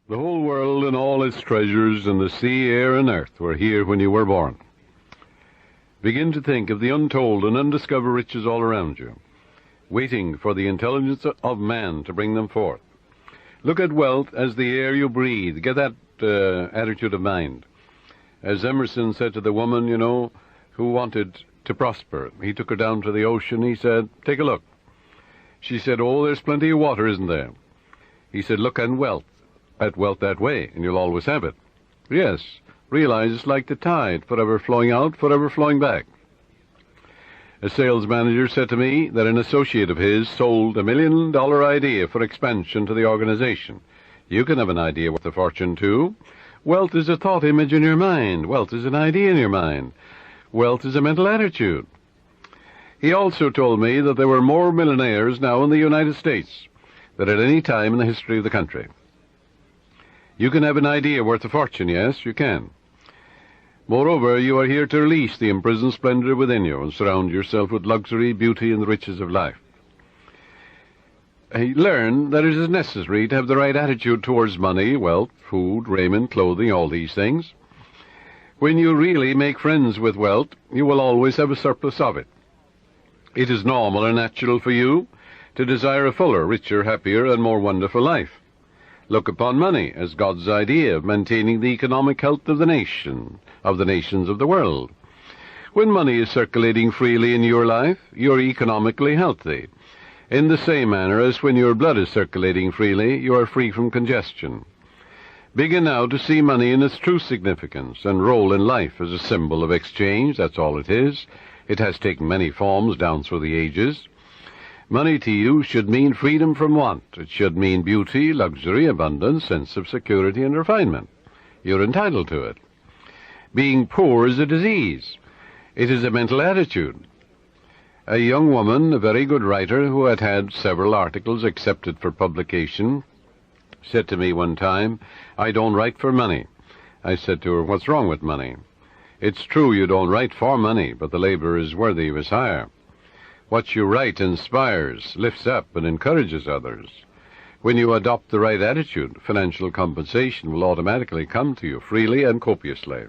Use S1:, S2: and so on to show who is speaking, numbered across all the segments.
S1: The whole world and all its treasures and the sea, air, and earth were here when you were born. Begin to think of the untold and undiscovered riches all around you, waiting for the intelligence of man to bring them forth. Look at wealth as the air you breathe. Get that attitude of mind. As Emerson said to the woman, who wanted to prosper, he took her down to the ocean. He said, "Take a look." She said, "Oh, there's plenty of water, isn't there?" He said, "Look at wealth that way, and you'll always have it." Yes, realize it's like the tide, forever flowing out, forever flowing back. A sales manager said to me that an associate of his sold $1 million idea for expansion to the organization. You can have an idea worth a fortune, too. Wealth is a thought image in your mind. Wealth is an idea in your mind. Wealth is a mental attitude. He also told me that there were more millionaires now in the United States than at any time in the history of the country. You can have an idea worth a fortune, yes, you can. Moreover, you are here to release the imprisoned splendor within you and surround yourself with luxury, beauty, and the riches of life. Learn that it is necessary to have the right attitude towards money, wealth, food, raiment, clothing, all these things. When you really make friends with wealth, you will always have a surplus of it. It is normal and natural for you to desire a fuller, richer, happier, and more wonderful life. Look upon money as God's idea of maintaining the economic health of the nation, of the nations of the world. When money is circulating freely in your life, you're economically healthy. In the same manner as when your blood is circulating freely, you are free from congestion. Begin now to see money in its true significance and role in life as a symbol of exchange. That's all it is. It has taken many forms down through the ages. Money to you should mean freedom from want. It should mean beauty, luxury, abundance, sense of security, and refinement. You're entitled to it. Being poor is a disease. It is a mental attitude. A young woman, a very good writer, who had had several articles accepted for publication, said to me one time, "I don't write for money." I said to her, "What's wrong with money?" "It's true you don't write for money, but the labor is worthy of his hire. What you write inspires, lifts up, and encourages others. When you adopt the right attitude, financial compensation will automatically come to you freely and copiously."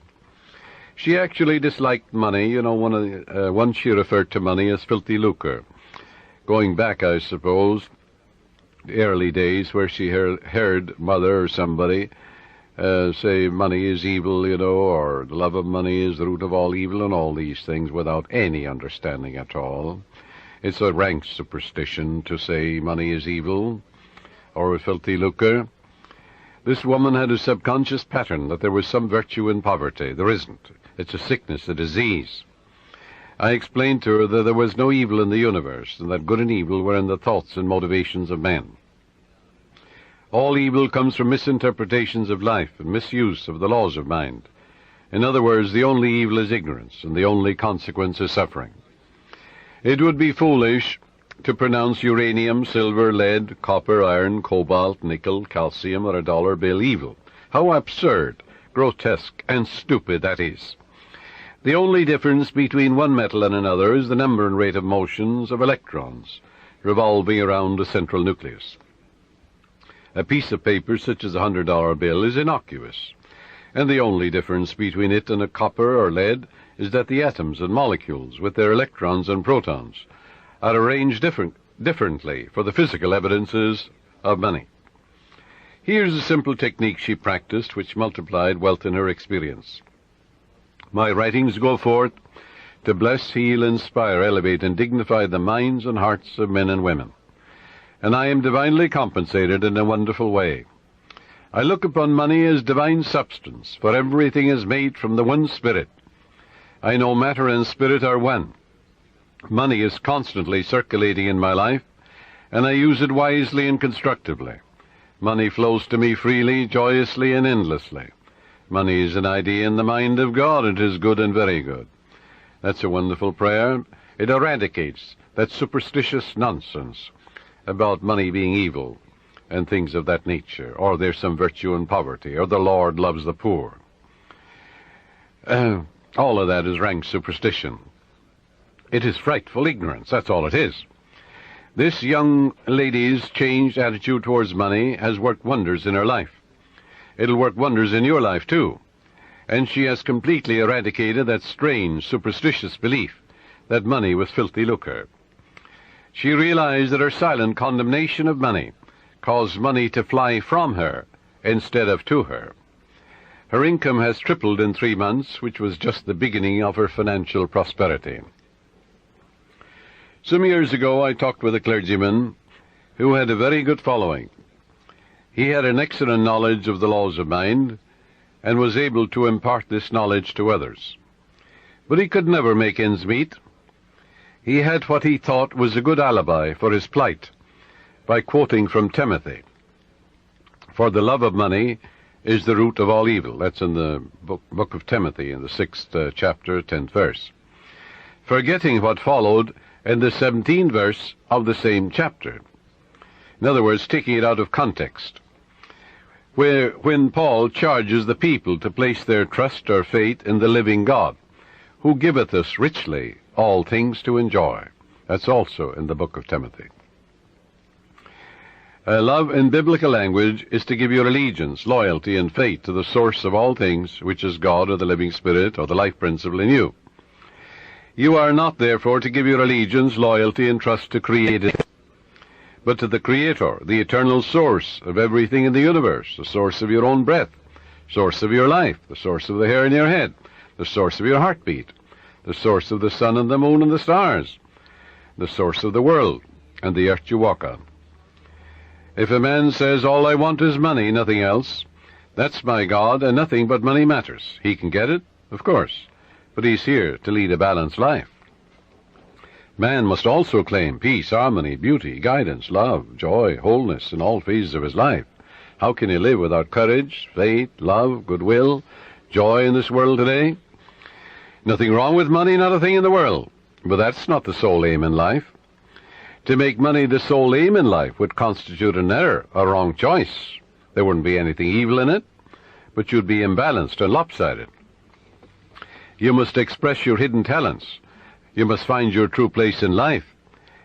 S1: She actually disliked money. Once she referred to money as filthy lucre. Going back, I suppose, the early days where she heard mother or somebody say money is evil, or the love of money is the root of all evil, and all these things without any understanding at all. It's a rank superstition to say money is evil or a filthy lucre. This woman had a subconscious pattern that there was some virtue in poverty. There isn't. It's a sickness, a disease. I explained to her that there was no evil in the universe, and that good and evil were in the thoughts and motivations of men. All evil comes from misinterpretations of life and misuse of the laws of mind. In other words, the only evil is ignorance, and the only consequence is suffering. It would be foolish to pronounce uranium, silver, lead, copper, iron, cobalt, nickel, calcium, or a dollar bill evil. How absurd, grotesque, and stupid that is. The only difference between one metal and another is the number and rate of motions of electrons revolving around a central nucleus. A piece of paper such as a $100 bill is innocuous, and the only difference between it and a copper or lead is that the atoms and molecules, with their electrons and protons, are arranged differently for the physical evidences of money. Here's a simple technique she practiced which multiplied wealth in her experience. My writings go forth to bless, heal, inspire, elevate, and dignify the minds and hearts of men and women. And I am divinely compensated in a wonderful way. I look upon money as divine substance, for everything is made from the one spirit. I know matter and spirit are one. Money is constantly circulating in my life, and I use it wisely and constructively. Money flows to me freely, joyously, and endlessly. Money is an idea in the mind of God. It is good and very good. That's a wonderful prayer. It eradicates that superstitious nonsense about money being evil and things of that nature, or there's some virtue in poverty, or the Lord loves the poor. All of that is rank superstition. It is frightful ignorance. That's all it is. This young lady's changed attitude towards money has worked wonders in her life. It'll work wonders in your life, too. And she has completely eradicated that strange, superstitious belief that money was filthy lucre. She realized that her silent condemnation of money caused money to fly from her instead of to her. Her income has tripled in 3 months, which was just the beginning of her financial prosperity. Some years ago, I talked with a clergyman who had a very good following. He had an excellent knowledge of the laws of mind and was able to impart this knowledge to others. But he could never make ends meet. He had what he thought was a good alibi for his plight by quoting from Timothy, "For the love of money is the root of all evil." That's in the book of Timothy, in the 6th chapter, 10th verse. Forgetting what followed in the 17th verse of the same chapter. In other words, taking it out of context, when Paul charges the people to place their trust or faith in the living God, who giveth us richly all things to enjoy. That's also in the book of Timothy. Love in biblical language is to give your allegiance, loyalty, and faith to the source of all things, which is God or the living Spirit or the life principle in you. You are not, therefore, to give your allegiance, loyalty, and trust to created, but to the Creator, the eternal source of everything in the universe, the source of your own breath, source of your life, the source of the hair in your head, the source of your heartbeat, the source of the sun and the moon and the stars, the source of the world and the earth you walk on. If a man says, "All I want is money, nothing else," that's my God, and nothing but money matters. He can get it, of course, but he's here to lead a balanced life. Man must also claim peace, harmony, beauty, guidance, love, joy, wholeness in all phases of his life. How can he live without courage, faith, love, goodwill, joy in this world today? Nothing wrong with money, not a thing in the world, but that's not the sole aim in life. To make money the sole aim in life would constitute an error, a wrong choice. There wouldn't be anything evil in it, but you'd be imbalanced and lopsided. You must express your hidden talents. You must find your true place in life.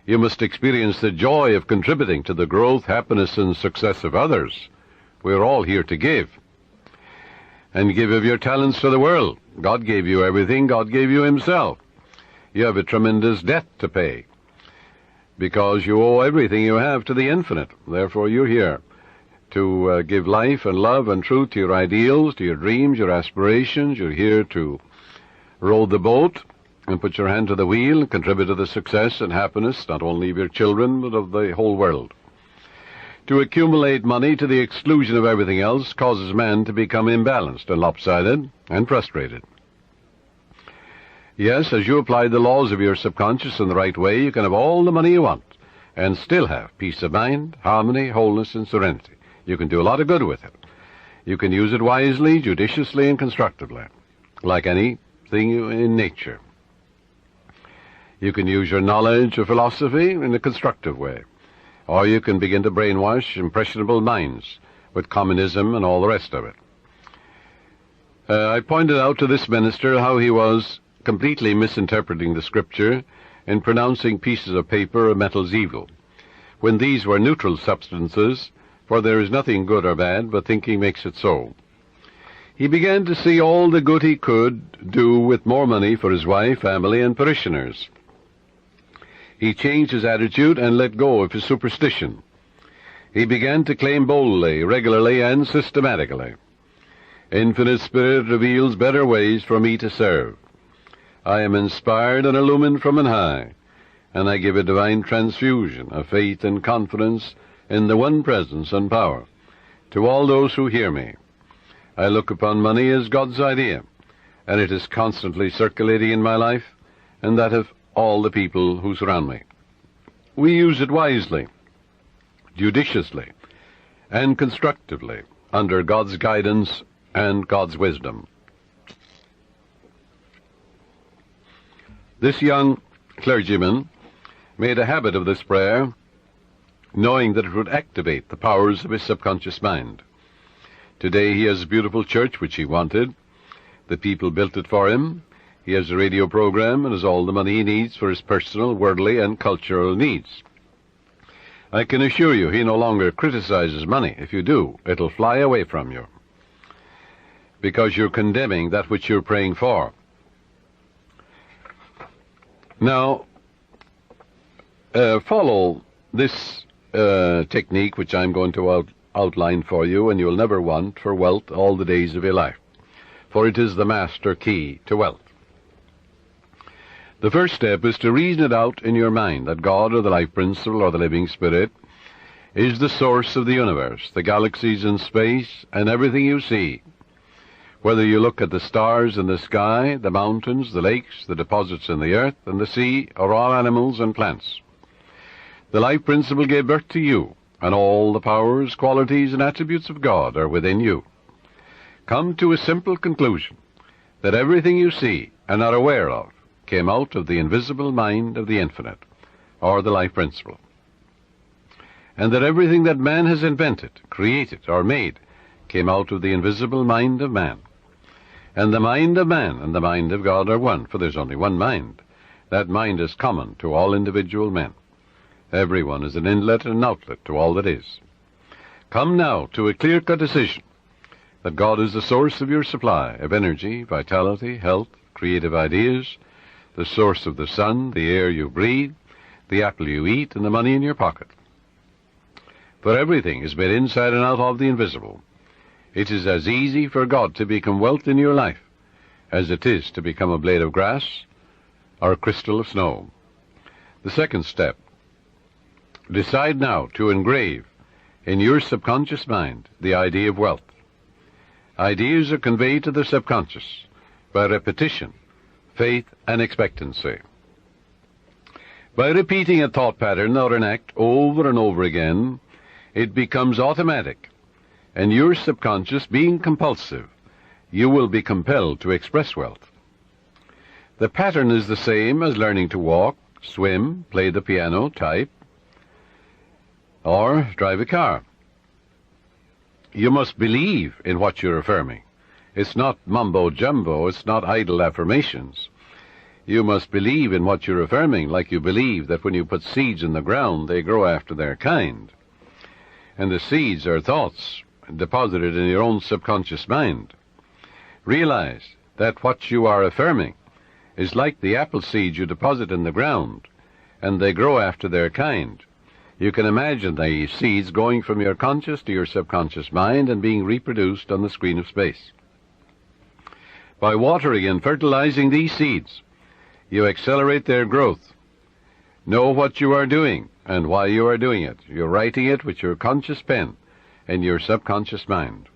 S1: You must experience the joy of contributing to the growth, happiness, and success of others. We're all here to give. And give of your talents to the world. God gave you everything. God gave you himself. You have a tremendous debt to pay, because you owe everything you have to the infinite. Therefore, you're here to give life and love and truth to your ideals, to your dreams, your aspirations. You're here to row the boat and put your hand to the wheel and contribute to the success and happiness not only of your children, but of the whole world. To accumulate money to the exclusion of everything else causes man to become imbalanced and lopsided and frustrated. Yes, as you apply the laws of your subconscious in the right way, you can have all the money you want and still have peace of mind, harmony, wholeness, and serenity. You can do a lot of good with it. You can use it wisely, judiciously, and constructively, like anything in nature. You can use your knowledge or philosophy in a constructive way, or you can begin to brainwash impressionable minds with communism and all the rest of it. I pointed out to this minister how he was completely misinterpreting the Scripture and pronouncing pieces of paper or metals evil, when these were neutral substances, for there is nothing good or bad, but thinking makes it so. He began to see all the good he could do with more money for his wife, family, and parishioners. He changed his attitude and let go of his superstition. He began to claim boldly, regularly, and systematically, "Infinite Spirit reveals better ways for me to serve. I am inspired and illumined from on high, and I give a divine transfusion of faith and confidence in the one presence and power to all those who hear me. I look upon money as God's idea, and it is constantly circulating in my life and that of all the people who surround me. We use it wisely, judiciously, and constructively under God's guidance and God's wisdom." This young clergyman made a habit of this prayer, knowing that it would activate the powers of his subconscious mind. Today he has a beautiful church which he wanted. The people built it for him. He has a radio program and has all the money he needs for his personal, worldly, and cultural needs. I can assure you he no longer criticizes money. If you do, it'll fly away from you. because you're condemning that which you're praying for. Now, follow this technique which I'm going to outline for you, and you'll never want for wealth all the days of your life, for it is the master key to wealth. The first step is to reason it out in your mind that God, or the life principle, or the living spirit, is the source of the universe, the galaxies in space, and everything you see. Whether you look at the stars in the sky, the mountains, the lakes, the deposits in the earth, and the sea, or all animals and plants. The life principle gave birth to you, and all the powers, qualities, and attributes of God are within you. Come to a simple conclusion, that everything you see and are aware of came out of the invisible mind of the infinite, or the life principle. And that everything that man has invented, created, or made came out of the invisible mind of man. And the mind of man and the mind of God are one, for there's only one mind. That mind is common to all individual men. Everyone is an inlet and an outlet to all that is. Come now to a clear-cut decision that God is the source of your supply of energy, vitality, health, creative ideas, the source of the sun, the air you breathe, the apple you eat, and the money in your pocket. For everything is made inside and out of the invisible. It is as easy for God to become wealth in your life as it is to become a blade of grass or a crystal of snow. The second step, decide now to engrave in your subconscious mind the idea of wealth. Ideas are conveyed to the subconscious by repetition, faith, and expectancy. By repeating a thought pattern or an act over and over again, it becomes automatic, and your subconscious being compulsive, you will be compelled to express wealth. The pattern is the same as learning to walk, swim, play the piano, type, or drive a car. You must believe in what you're affirming. It's not mumbo-jumbo, it's not idle affirmations. You must believe in what you're affirming, like you believe that when you put seeds in the ground, they grow after their kind. And the seeds are thoughts deposited in your own subconscious mind. Realize that what you are affirming is like the apple seeds you deposit in the ground, and they grow after their kind. You can imagine the seeds going from your conscious to your subconscious mind and being reproduced on the screen of space. By watering and fertilizing these seeds, you accelerate their growth. Know what you are doing and why you are doing it. You're writing it with your conscious pen in your subconscious mind.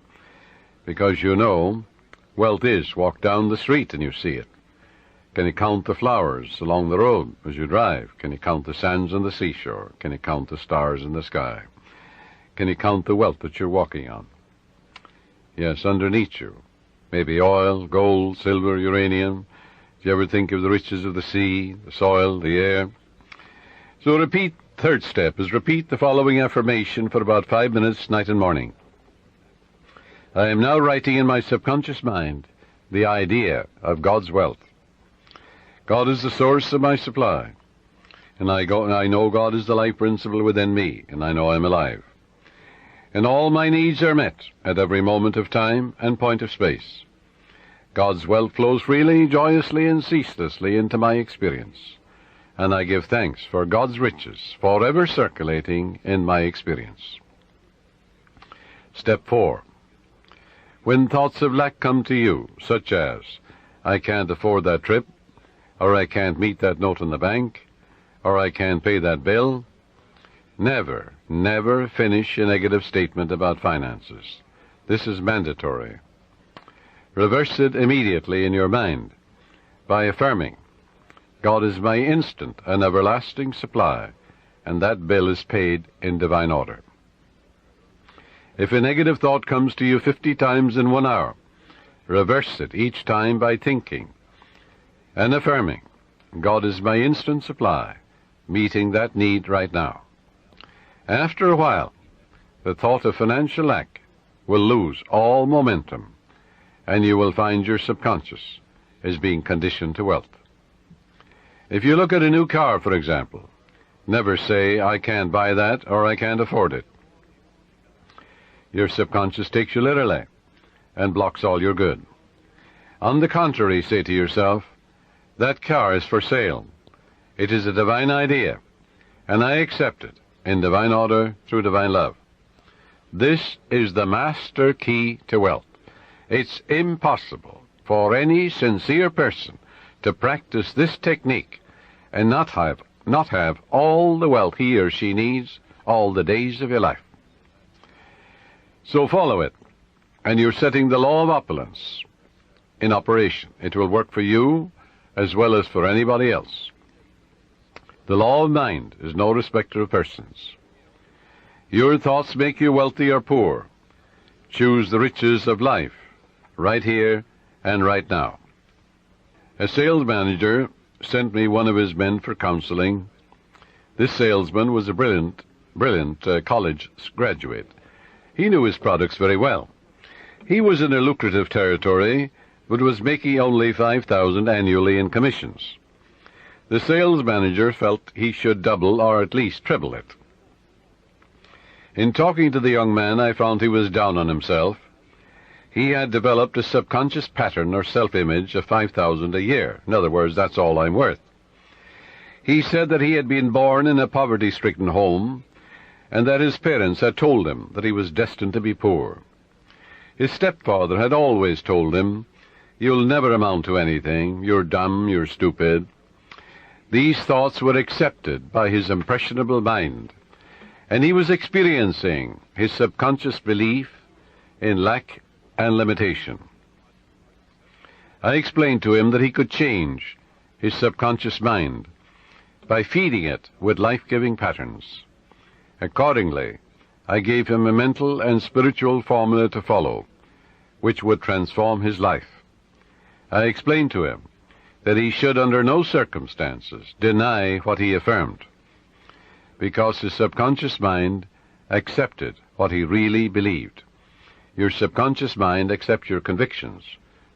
S1: Because you know, wealth is walk down the street and you see it. Can you count the flowers along the road as you drive? Can you count the sands on the seashore? Can you count the stars in the sky? Can you count the wealth that you're walking on? Yes, underneath you. Maybe oil, gold, silver, uranium. Do you ever think of the riches of the sea, the soil, the air? So repeat, third step is repeat the following affirmation for about 5 minutes, night and morning. I am now writing in my subconscious mind the idea of God's wealth. God is the source of my supply, and I know God is the life principle within me, and I know I'm alive. And all my needs are met at every moment of time and point of space. God's wealth flows freely, joyously, and ceaselessly into my experience, and I give thanks for God's riches forever circulating in my experience. Step 4. When thoughts of lack come to you, such as, I can't afford that trip, or I can't meet that note in the bank, or I can't pay that bill, never, never finish a negative statement about finances. This is mandatory. Reverse it immediately in your mind by affirming, God is my instant and everlasting supply, and that bill is paid in divine order. If a negative thought comes to you 50 times in 1 hour, reverse it each time by thinking and affirming, God is my instant supply, meeting that need right now. After a while, the thought of financial lack will lose all momentum, and you will find your subconscious is being conditioned to wealth. If you look at a new car, for example, never say, I can't buy that or I can't afford it. Your subconscious takes you literally, and blocks all your good. On the contrary, say to yourself, that car is for sale. It is a divine idea, and I accept it in divine order through divine love. This is the master key to wealth. It's impossible for any sincere person to practice this technique and not have all the wealth he or she needs all the days of your life. So follow it, and you're setting the law of opulence in operation. It will work for you as well as for anybody else. The law of mind is no respecter of persons. Your thoughts make you wealthy or poor. Choose the riches of life, right here and right now. A sales manager sent me one of his men for counseling. This salesman was a brilliant college graduate. He knew his products very well. He was in a lucrative territory, but was making only $5,000 annually in commissions. The sales manager felt he should double or at least triple it. In talking to the young man, I found he was down on himself. He had developed a subconscious pattern or self-image of $5,000 a year. In other words, that's all I'm worth. He said that he had been born in a poverty-stricken home, and that his parents had told him that he was destined to be poor. His stepfather had always told him, "You'll never amount to anything. You're dumb, you're stupid." These thoughts were accepted by his impressionable mind, and he was experiencing his subconscious belief in lack and limitation. I explained to him that he could change his subconscious mind by feeding it with life-giving patterns. Accordingly, I gave him a mental and spiritual formula to follow, which would transform his life. I explained to him that he should under no circumstances deny what he affirmed, because his subconscious mind accepted what he really believed. Your subconscious mind accepts your convictions,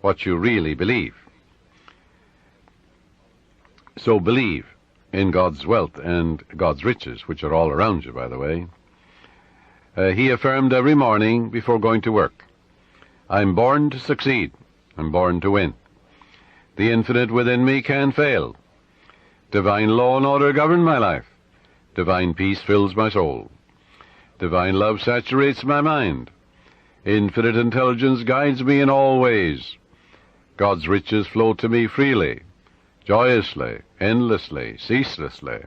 S1: what you really believe. So believe in God's wealth and God's riches, which are all around you, by the way. He affirmed every morning before going to work, "I'm born to succeed. I'm born to win. The infinite within me can't fail. Divine law and order govern my life. Divine peace fills my soul. Divine love saturates my mind. Infinite intelligence guides me in all ways. God's riches flow to me freely, joyously, endlessly, ceaselessly.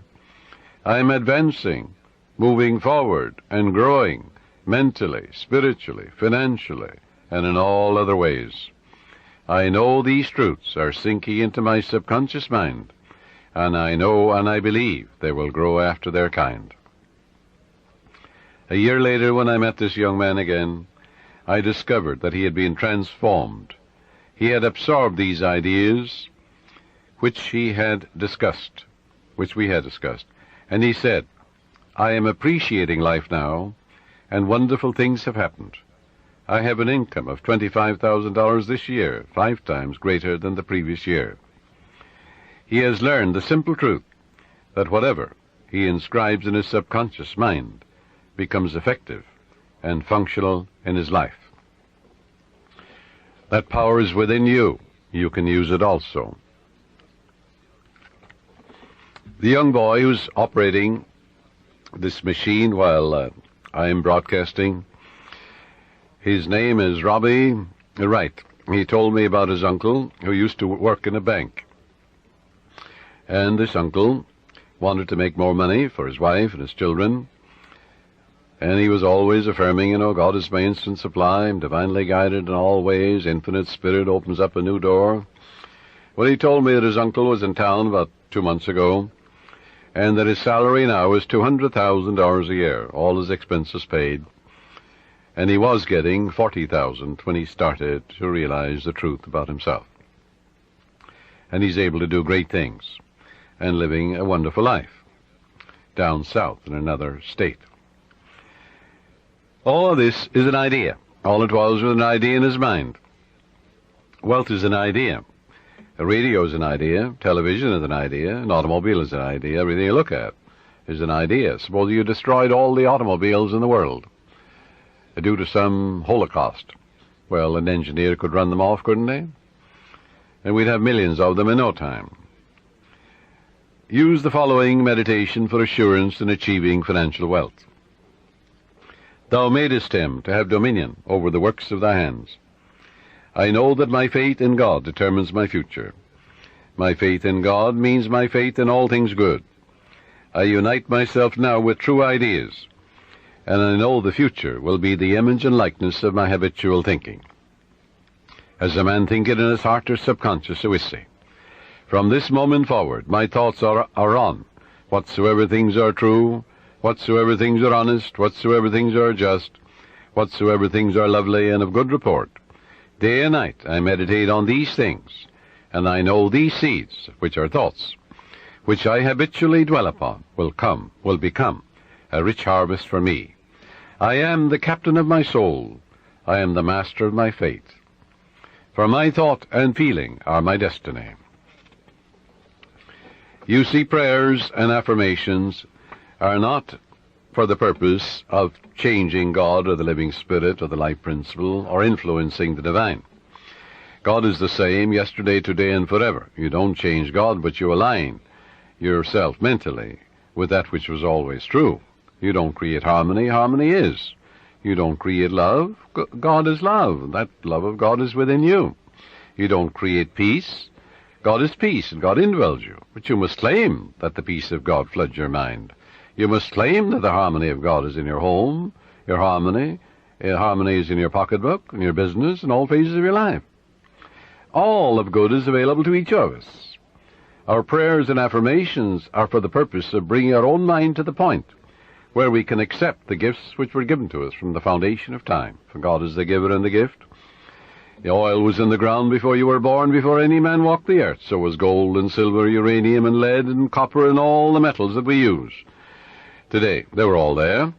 S1: I am advancing, moving forward, and growing mentally, spiritually, financially, and in all other ways. I know these truths are sinking into my subconscious mind, and I know and I believe they will grow after their kind." A year later, when I met this young man again, I discovered that he had been transformed. He had absorbed these ideas which we had discussed, and he said, "I am appreciating life now, and wonderful things have happened. I have an income of $25,000 this year, 5 times greater than the previous year." He has learned the simple truth that whatever he inscribes in his subconscious mind becomes effective and functional in his life. That power is within you. You can use it also. The young boy who's operating this machine while I am broadcasting, his name is Robbie Wright. He told me about his uncle who used to work in a bank. And this uncle wanted to make more money for his wife and his children. And he was always affirming, God is my instant supply, I'm divinely guided in all ways, infinite spirit opens up a new door. Well, he told me that his uncle was in town about 2 months ago, and that his salary now is $200,000 a year, all his expenses paid. And he was getting $40,000 when he started to realize the truth about himself. And he's able to do great things and living a wonderful life down south in another state. All of this is an idea. All it was an idea in his mind. Wealth is an idea. A radio is an idea. Television is an idea. An automobile is an idea. Everything you look at is an idea. Suppose you destroyed all the automobiles in the world due to some holocaust. Well, an engineer could run them off, couldn't he? And we'd have millions of them in no time. Use the following meditation for assurance in achieving financial wealth. Thou madest him to have dominion over the works of thy hands. I know that my faith in God determines my future. My faith in God means my faith in all things good. I unite myself now with true ideas, and I know the future will be the image and likeness of my habitual thinking. As a man thinketh in his heart or subconscious, so is he. From this moment forward, my thoughts are on whatsoever things are true, whatsoever things are honest, whatsoever things are just, whatsoever things are lovely and of good report. Day and night I meditate on these things, and I know these seeds, which are thoughts, which I habitually dwell upon, will become a rich harvest for me. I am the captain of my soul. I am the master of my fate. For my thought and feeling are my destiny. You see, prayers and affirmations are not for the purpose of changing God or the living spirit or the life principle or influencing the divine. God is the same yesterday, today, and forever. You don't change God, but you align yourself mentally with that which was always true. You don't create harmony. Harmony is. You don't create love. God is love. That love of God is within you. You don't create peace. God is peace, and God indwells you. But you must claim that the peace of God floods your mind. You must claim that the harmony of God is in your home, your harmony is in your pocketbook, in your business, in all phases of your life. All of good is available to each of us. Our prayers and affirmations are for the purpose of bringing our own mind to the point where we can accept the gifts which were given to us from the foundation of time. For God is the giver and the gift. The oil was in the ground before you were born, before any man walked the earth. So was gold and silver, uranium and lead and copper and all the metals that we use today. They were all there.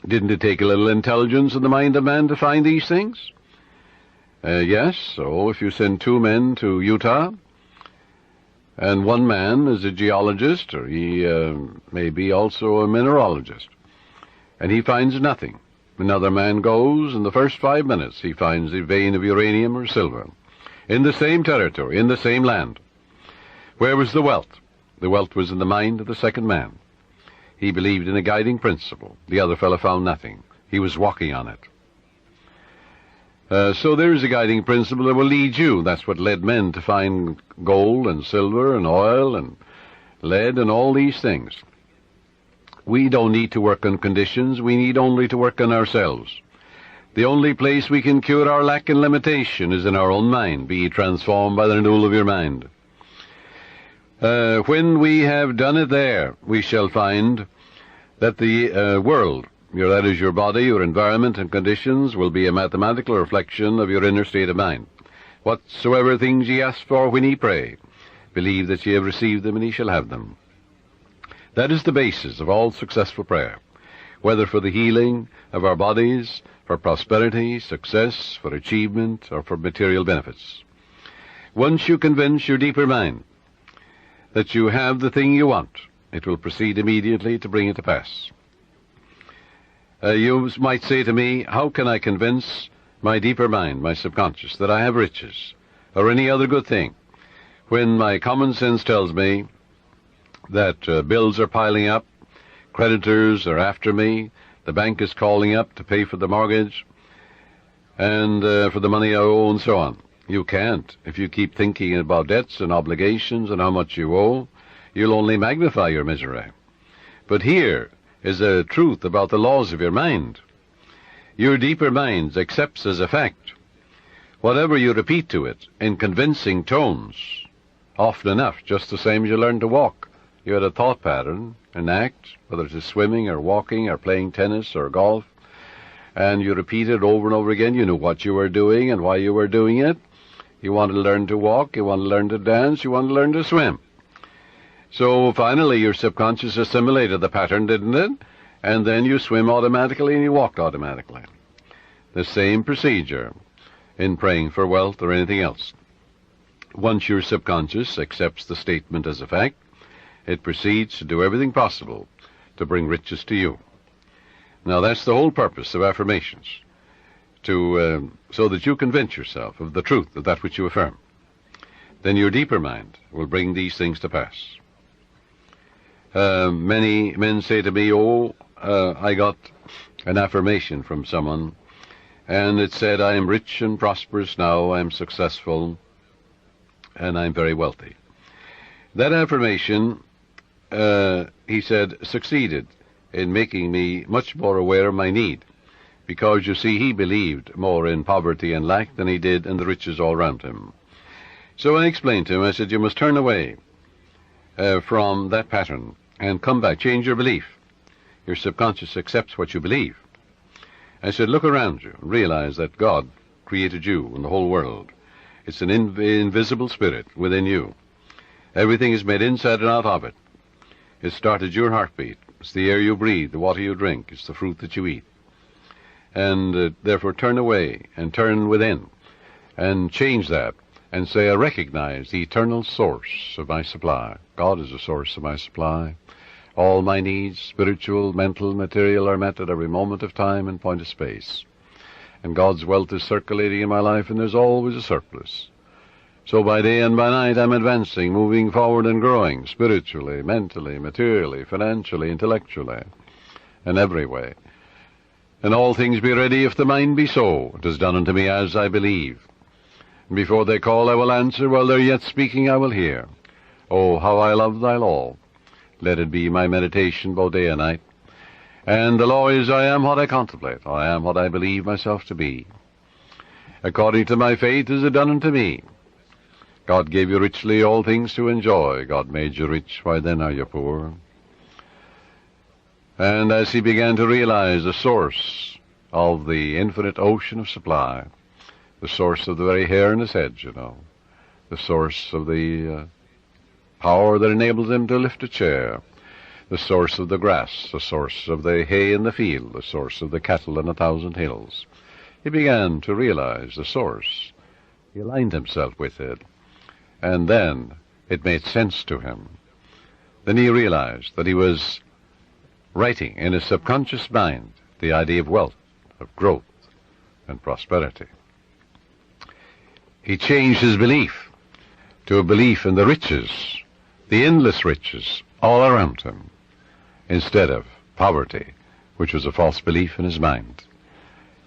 S1: Didn't it take a little intelligence in the mind of man to find these things? Yes, so if you send 2 men to Utah, and one man is a geologist, or he may be also a mineralogist, and he finds nothing. Another man goes, in the first 5 minutes he finds a vein of uranium or silver, in the same territory, in the same land. Where was the wealth? The wealth was in the mind of the second man. He believed in a guiding principle. The other fellow found nothing. He was walking on it. So there is a guiding principle that will lead you. That's what led men to find gold and silver and oil and lead and all these things. We don't need to work on conditions. We need only to work on ourselves. The only place we can cure our lack and limitation is in our own mind. Be ye transformed by the renewal of your mind. When we have done it there, we shall find that the world, that is your body, your environment and conditions, will be a mathematical reflection of your inner state of mind. Whatsoever things ye ask for when ye pray, believe that ye have received them, and ye shall have them. That is the basis of all successful prayer, whether for the healing of our bodies, for prosperity, success, for achievement, or for material benefits. Once you convince your deeper mind that you have the thing you want, it will proceed immediately to bring it to pass. You might say to me, how can I convince my deeper mind, my subconscious, that I have riches, or any other good thing, when my common sense tells me that bills are piling up, creditors are after me, the bank is calling up to pay for the mortgage, and for the money I owe, and so on. You can't. If you keep thinking about debts and obligations and how much you owe, you'll only magnify your misery. But here is a truth about the laws of your mind. Your deeper mind accepts as a fact whatever you repeat to it in convincing tones, often enough, just the same as you learn to walk. You had a thought pattern, an act, whether it is swimming or walking or playing tennis or golf, and you repeat it over and over again. You knew what you were doing and why you were doing it. You want to learn to walk, you want to learn to dance, you want to learn to swim. So finally your subconscious assimilated the pattern, didn't it? And then you swim automatically and you walk automatically. The same procedure in praying for wealth or anything else. Once your subconscious accepts the statement as a fact, it proceeds to do everything possible to bring riches to you. Now that's the whole purpose of affirmations, so that you convince yourself of the truth of that which you affirm. Then your deeper mind will bring these things to pass. Many men say to me, I got an affirmation from someone, and it said, I am rich and prosperous now, I am successful, and I'm very wealthy. That affirmation, he said, succeeded in making me much more aware of my need, because, you see, he believed more in poverty and lack than he did in the riches all around him. So I explained to him, I said, you must turn away from that pattern and come back, change your belief. Your subconscious accepts what you believe. I said, look around you and realize that God created you and the whole world. It's an invisible spirit within you. Everything is made inside and out of it. It started your heartbeat. It's the air you breathe, the water you drink. It's the fruit that you eat. And therefore turn away and turn within and change that and say, I recognize the eternal source of my supply. God is the source of my supply. All my needs, spiritual, mental, material, are met at every moment of time and point of space. And God's wealth is circulating in my life, and there's always a surplus. So by day and by night I'm advancing, moving forward and growing, spiritually, mentally, materially, financially, intellectually, and every way. And all things be ready if the mind be so. It is done unto me as I believe. And before they call I will answer, while they're yet speaking I will hear. Oh, how I love thy law. Let it be my meditation both day and night. And the law is, I am what I contemplate. I am what I believe myself to be. According to my faith is it done unto me. God gave you richly all things to enjoy. God made you rich, why then are you poor? And as he began to realize the source of the infinite ocean of supply, the source of the very hair in his head, you know, the source of the power that enables him to lift a chair, the source of the grass, the source of the hay in the field, the source of the cattle in 1,000 hills. He began to realize the source. He aligned himself with it, and then it made sense to him. Then he realized that he was writing in his subconscious mind the idea of wealth, of growth, and prosperity. He changed his belief to a belief in the riches, the endless riches all around him, instead of poverty, which was a false belief in his mind.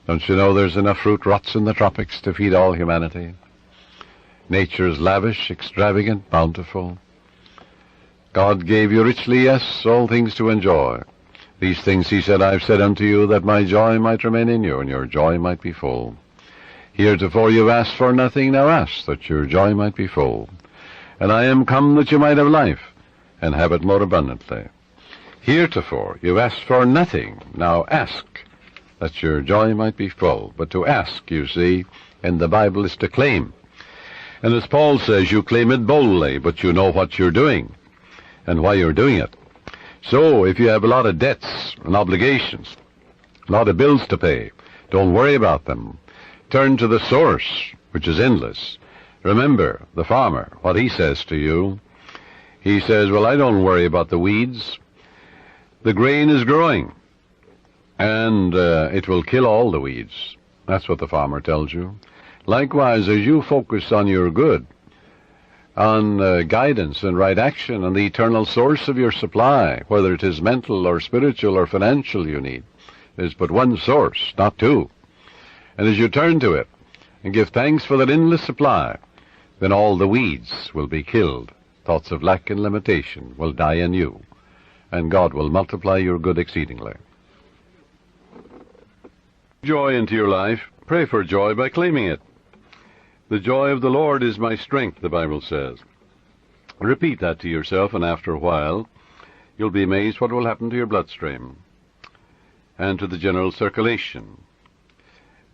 S1: Don't you know there's enough fruit rots in the tropics to feed all humanity? Nature is lavish, extravagant, bountiful. God gave you richly, yes, all things to enjoy. These things, he said, I've said unto you, that my joy might remain in you, and your joy might be full. Heretofore you've asked for nothing, now ask that your joy might be full. And I am come that you might have life, and have it more abundantly. Heretofore you've asked for nothing, now ask that your joy might be full. But to ask, you see, in the Bible is to claim. And as Paul says, you claim it boldly, but you know what you're doing and why you're doing it. So if you have a lot of debts and obligations, a lot of bills to pay, don't worry about them. Turn to the source, which is endless. Remember the farmer, what he says to you. He says, well, I don't worry about the weeds. The grain is growing, and it will kill all the weeds. That's what the farmer tells you. Likewise, as you focus on your good, on guidance and right action, and the eternal source of your supply, whether it is mental or spiritual or financial you need, there's but one source, not two. And as you turn to it and give thanks for that endless supply, then all the weeds will be killed. Thoughts of lack and limitation will die in you, and God will multiply your good exceedingly. Joy into your life. Pray for joy by claiming it. The joy of the Lord is my strength, the Bible says. Repeat that to yourself, and after a while, you'll be amazed what will happen to your bloodstream and to the general circulation.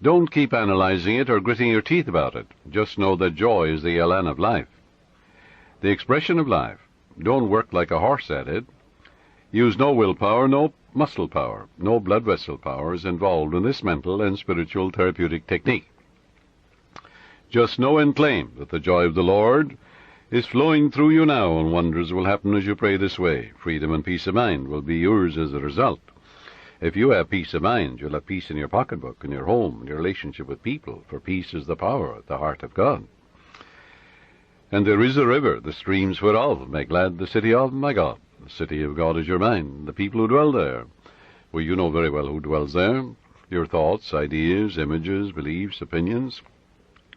S1: Don't keep analyzing it or gritting your teeth about it. Just know that joy is the elan of life, the expression of life. Don't work like a horse at it. Use no willpower, no muscle power, no blood vessel power is involved in this mental and spiritual therapeutic technique. Just know and claim that the joy of the Lord is flowing through you now, and wonders will happen as you pray this way. Freedom and peace of mind will be yours as a result. If you have peace of mind, you'll have peace in your pocketbook, in your home, in your relationship with people, for peace is the power at the heart of God. And there is a river, the streams whereof make glad the city of my God. The city of God is your mind, the people who dwell there. Well, you know very well who dwells there. Your thoughts, ideas, images, beliefs, opinions.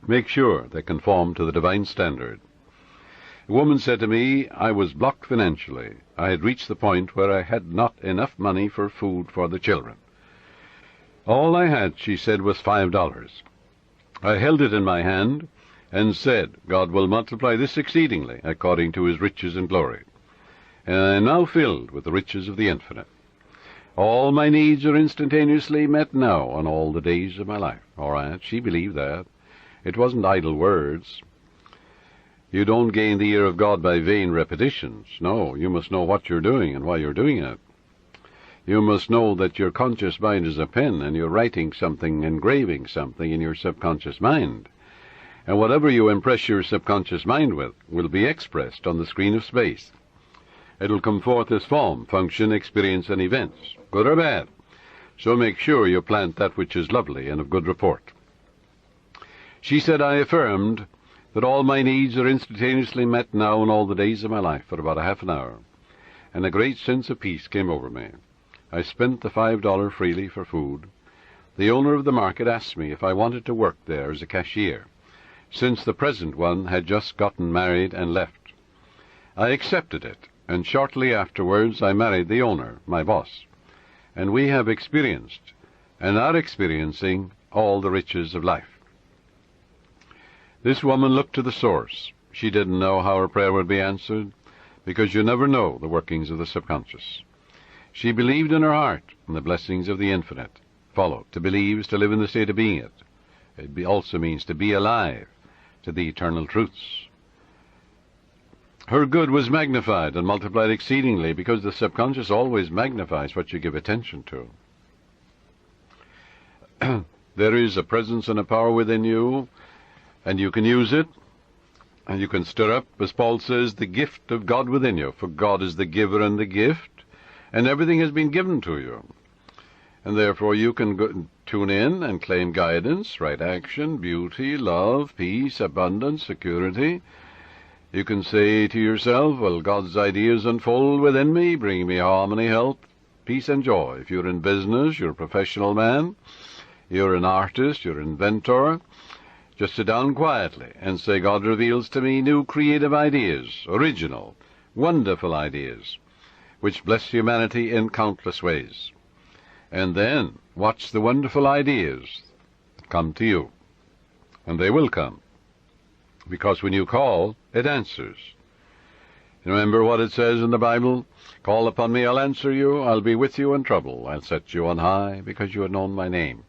S1: Make sure they conform to the divine standard. A woman said to me, I was blocked financially. I had reached the point where I had not enough money for food for the children. All I had, she said, was $5. I held it in my hand and said, God will multiply this exceedingly according to his riches and glory. And I am now filled with the riches of the infinite. All my needs are instantaneously met now on all the days of my life. All right, she believed that. It wasn't idle words. You don't gain the ear of God by vain repetitions. No, you must know what you're doing and why you're doing it. You must know that your conscious mind is a pen, and you're writing something, engraving something in your subconscious mind. And whatever you impress your subconscious mind with will be expressed on the screen of space. It'll come forth as form, function, experience, and events, good or bad. So make sure you plant that which is lovely and of good report. She said, I affirmed that all my needs are instantaneously met now in all the days of my life for about a half an hour, and a great sense of peace came over me. I spent the $5 freely for food. The owner of the market asked me if I wanted to work there as a cashier, since the present one had just gotten married and left. I accepted it, and shortly afterwards I married the owner, my boss, and we have experienced and are experiencing all the riches of life. This woman looked to the source. She didn't know how her prayer would be answered, because you never know the workings of the subconscious. She believed in her heart in the blessings of the infinite. Follow. To believe is to live in the state of being it. It also means to be alive to the eternal truths. Her good was magnified and multiplied exceedingly, because the subconscious always magnifies what you give attention to. There is a presence and a power within you, and you can use it, and you can stir up, as Paul says, the gift of God within you, for God is the giver and the gift, and everything has been given to you. And therefore you can tune in and claim guidance, right action, beauty, love, peace, abundance, security. You can say to yourself, well, God's ideas unfold within me, bringing me harmony, health, peace, and joy. If you're in business, you're a professional man, you're an artist, you're an inventor, just sit down quietly and say, God reveals to me new creative ideas, original, wonderful ideas, which bless humanity in countless ways. And then watch the wonderful ideas come to you. And they will come, because when you call, it answers. Remember what it says in the Bible? Call upon me, I'll answer you. I'll be with you in trouble. I'll set you on high, because you have known my name.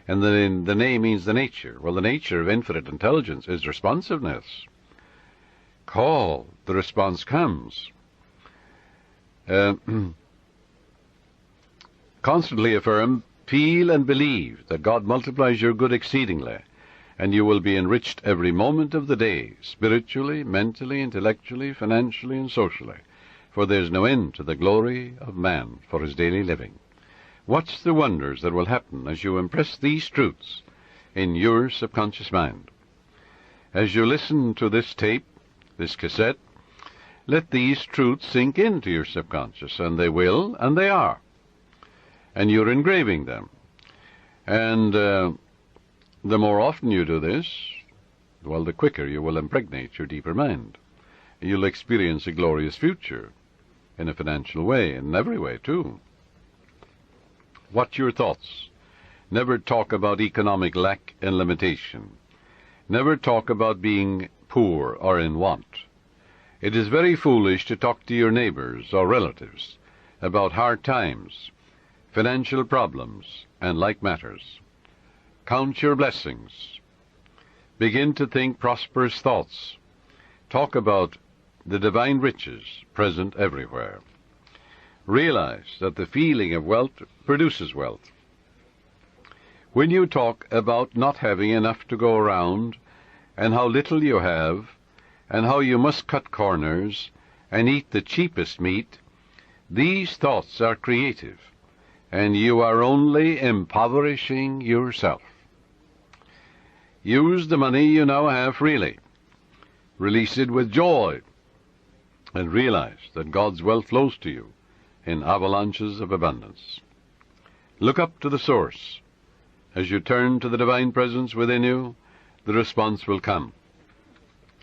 S1: And then the name means the nature. Well, the nature of infinite intelligence is responsiveness. Call, the response comes. Constantly affirm, feel and believe that God multiplies your good exceedingly, and you will be enriched every moment of the day, spiritually, mentally, intellectually, financially, and socially, for there's no end to the glory of man for his daily living. Watch the wonders that will happen as you impress these truths in your subconscious mind. As you listen to this tape, this cassette, let these truths sink into your subconscious, and they will, and they are. And you're engraving them. And the more often you do this, well, the quicker you will impregnate your deeper mind. You'll experience a glorious future in a financial way, in every way, too. Watch your thoughts. Never talk about economic lack and limitation. Never talk about being poor or in want. It is very foolish to talk to your neighbors or relatives about hard times, financial problems, and like matters. Count your blessings. Begin to think prosperous thoughts. Talk about the divine riches present everywhere. Realize that the feeling of wealth produces wealth. When you talk about not having enough to go around, and how little you have, and how you must cut corners and eat the cheapest meat, these thoughts are creative, and you are only impoverishing yourself. Use the money you now have freely. Release it with joy, and realize that God's wealth flows to you in avalanches of abundance. Look up to the source. As you turn to the divine presence within you, the response will come.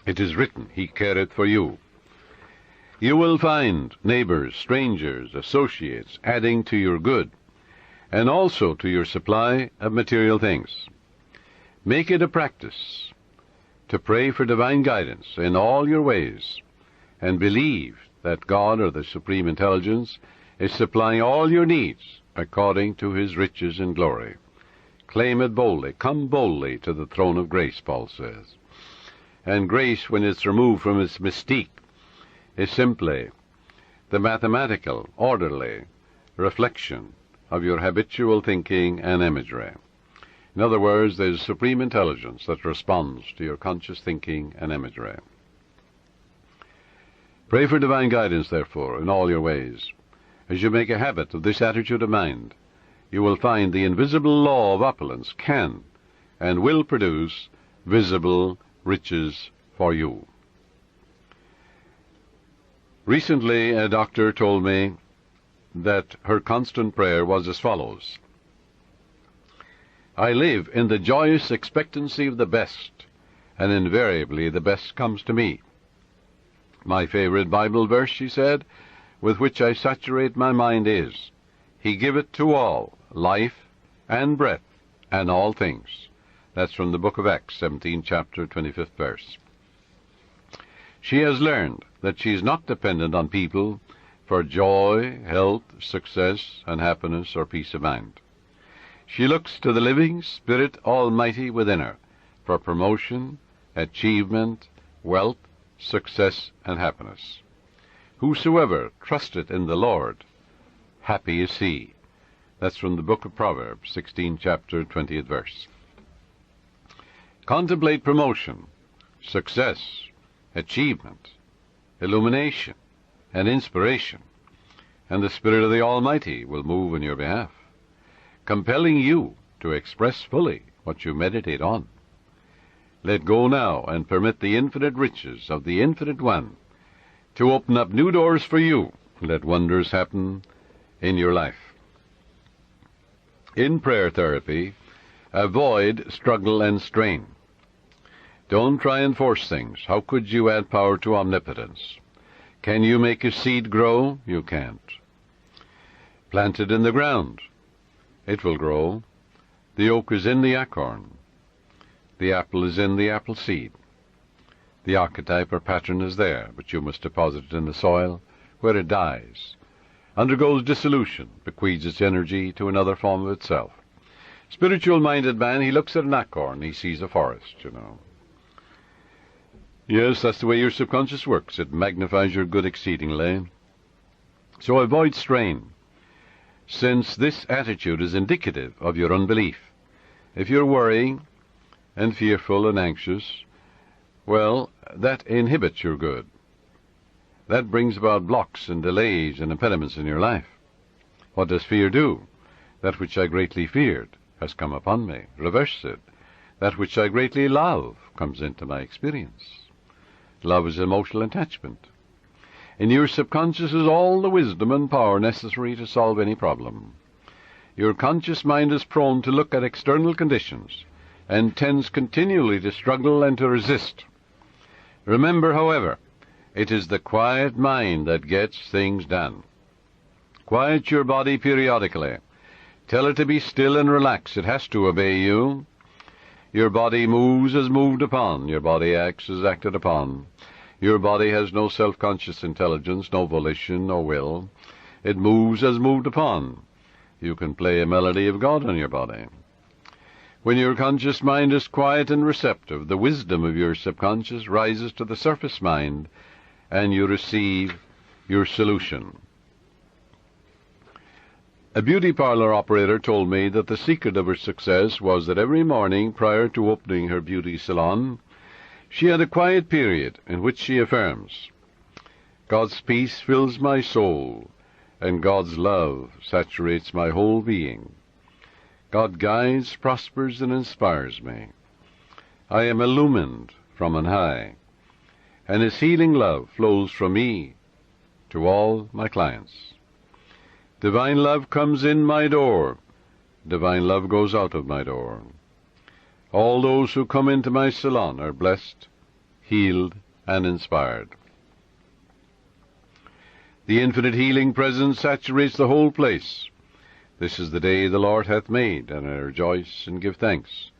S1: It is written, He careth for you. You will find neighbors, strangers, associates adding to your good, and also to your supply of material things. Make it a practice to pray for divine guidance in all your ways, and believe that God, or the Supreme Intelligence, is supplying all your needs according to His riches and glory. Claim it boldly. Come boldly to the throne of grace, Paul says. And grace, when it's removed from its mystique, is simply the mathematical, orderly reflection of your habitual thinking and imagery. In other words, there's supreme intelligence that responds to your conscious thinking and imagery. Pray for divine guidance, therefore, in all your ways. As you make a habit of this attitude of mind, you will find the invisible law of opulence can and will produce visible riches for you. Recently, a doctor told me that her constant prayer was as follows: I live in the joyous expectancy of the best, and invariably the best comes to me. My favorite Bible verse, she said, with which I saturate my mind is, He giveth to all life and breath and all things. That's from the book of Acts, 17th chapter, 25th verse. She has learned that she is not dependent on people for joy, health, success, and happiness or peace of mind. She looks to the living Spirit Almighty within her for promotion, achievement, wealth, success, and happiness. Whosoever trusteth in the Lord, happy is he. That's from the book of Proverbs, 16th chapter, 20th verse. Contemplate promotion, success, achievement, illumination, and inspiration, and the Spirit of the Almighty will move on your behalf, compelling you to express fully what you meditate on. Let go now and permit the infinite riches of the Infinite One to open up new doors for you. Let wonders happen in your life. In prayer therapy, avoid struggle and strain. Don't try and force things. How could you add power to omnipotence? Can you make a seed grow? You can't. Plant it in the ground. It will grow. The oak is in the acorn. The apple is in the apple seed. The archetype or pattern is there, but you must deposit it in the soil, where it dies, undergoes dissolution, bequeaths its energy to another form of itself. Spiritual-minded man, he looks at an acorn, he sees a forest, Yes, that's the way your subconscious works. It magnifies your good exceedingly. So avoid strain, since this attitude is indicative of your unbelief. If you're worrying and fearful and anxious, well, that inhibits your good. That brings about blocks and delays and impediments in your life. What does fear do? That which I greatly feared has come upon me. Reverse it. That which I greatly love comes into my experience. Love is emotional attachment. In your subconscious is all the wisdom and power necessary to solve any problem. Your conscious mind is prone to look at external conditions and tends continually to struggle and to resist. Remember, however, it is the quiet mind that gets things done. Quiet your body periodically. Tell it to be still and relax. It has to obey you. Your body moves as moved upon. Your body acts as acted upon. Your body has no self-conscious intelligence, no volition, no will. It moves as moved upon. You can play a melody of God on your body. When your conscious mind is quiet and receptive, the wisdom of your subconscious rises to the surface mind, and you receive your solution. A beauty parlor operator told me that the secret of her success was that every morning prior to opening her beauty salon, she had a quiet period in which she affirms, God's peace fills my soul, and God's love saturates my whole being. God guides, prospers, and inspires me. I am illumined from on high, and His healing love flows from me to all my clients. Divine love comes in my door. Divine love goes out of my door. All those who come into my salon are blessed, healed, and inspired. The infinite healing presence saturates the whole place. This is the day the Lord hath made, and I rejoice and give thanks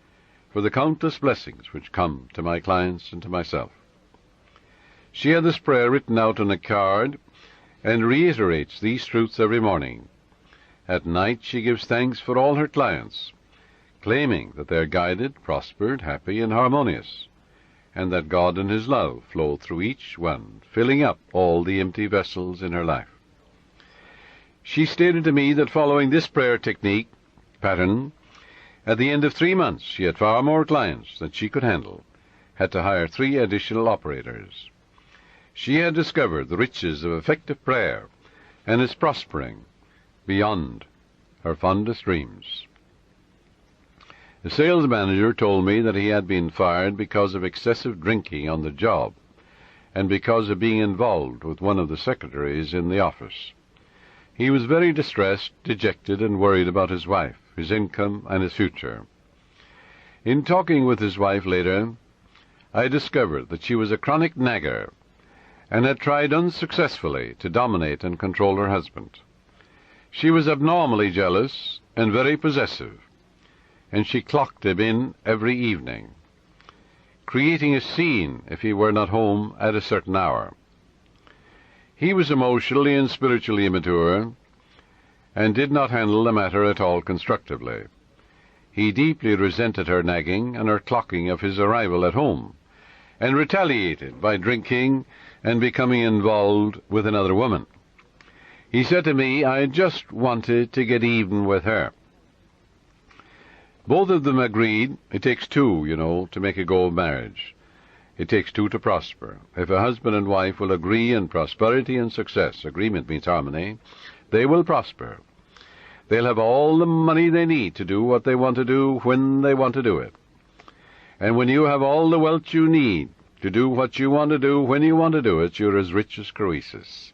S1: for the countless blessings which come to my clients and to myself. She had this prayer written out on a card and reiterates these truths every morning. At night she gives thanks for all her clients, claiming that they are guided, prospered, happy, and harmonious, and that God and His love flow through each one, filling up all the empty vessels in her life. She stated to me that following this prayer technique pattern, at the end of 3 months she had far more clients than she could handle, had to hire 3 additional operators. She had discovered the riches of effective prayer and is prospering beyond her fondest dreams. The sales manager told me that he had been fired because of excessive drinking on the job and because of being involved with one of the secretaries in the office. He was very distressed, dejected, and worried about his wife, his income, and his future. In talking with his wife later, I discovered that she was a chronic nagger and had tried unsuccessfully to dominate and control her husband. She was abnormally jealous and very possessive, and she clocked him in every evening, creating a scene if he were not home at a certain hour. He was emotionally and spiritually immature and did not handle the matter at all constructively. He deeply resented her nagging and her clocking of his arrival at home, and retaliated by drinking and becoming involved with another woman. He said to me, "I just wanted to get even with her." Both of them agreed it takes 2, to make a go of marriage. It takes 2 to prosper. If a husband and wife will agree in prosperity and success, agreement means harmony, they will prosper. They'll have all the money they need to do what they want to do when they want to do it. And when you have all the wealth you need to do what you want to do when you want to do it, you're as rich as Croesus.